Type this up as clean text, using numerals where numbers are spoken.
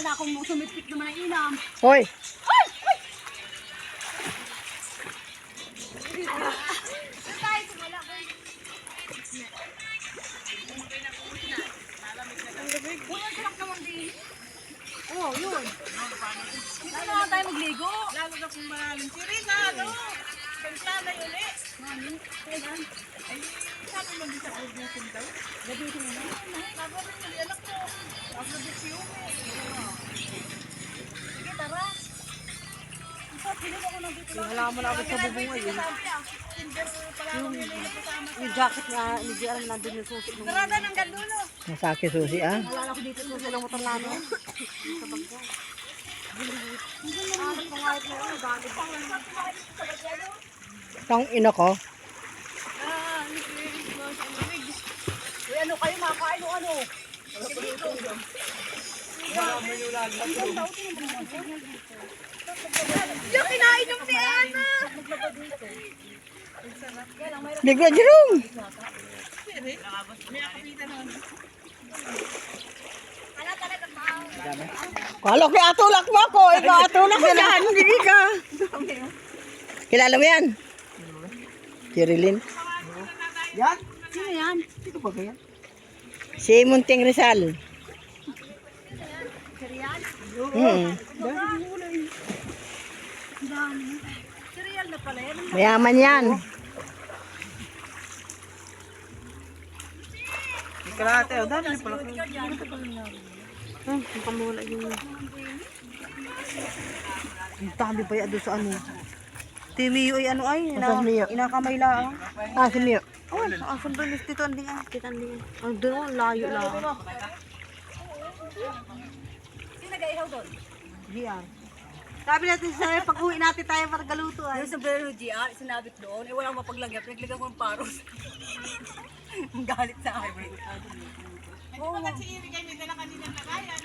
na akong sumipit naman ang inam. Hoy! Ay! Ay! Uy, ang sarap naman din. Oo, yun. Lalo na tayo magligo. Lalo na kung malalim. Si Rina, ano? Pagsanay ulit. Mami, kailan? Ay, sabi mo din sa audition daw. Gabitin mo na. Sabi mo din, anak ko. Audition eh. Sige, tara. Isa, pinig ako ng dito lang. Wala mo na ako sa bubungan yun. Tinder pala ako nililipasama. Yung jacket nga, hindi alam nandun yung susi. Sarada ng gandulo. Masaki susi ah. Nalala ko dito Susi ng motor namin. Sa bangko. Tang ina ko. Uy, ano kayo, makain o ano? Yung kinain ng Piana. Bigla Jerome. May nakapita naman. Kala ko atulak mo ako. Ikaw atulak mo yan. Hindi ka. Kilala mo yan? Jerilyn. Yan? Sino yan? Sino ba kaya? Si Munting Rizal. Cereal? Dami. Cereal na pala yan. Mayaman yan. Karate, o dami pala. Ang kamula yun. Ang dami pa yan doon sa ano. Timiyo ay ano ay, Asan Mio? inakamay lang. Ah, si Mio. Oh, asan doon dito anding ah. Kita niyo. Ang doon, layo lang. Sino nag-ihaw doon? Diyan. Sabi natin sa pag-uwi natin tayo para galuto ay. Yung sombrero ni GR, sinabit doon, eh walang mapaglagyan, naglagyan ko ng paros. Ang galit sa akin. Oo. Kasi iri kayo may dala kanina na kaya.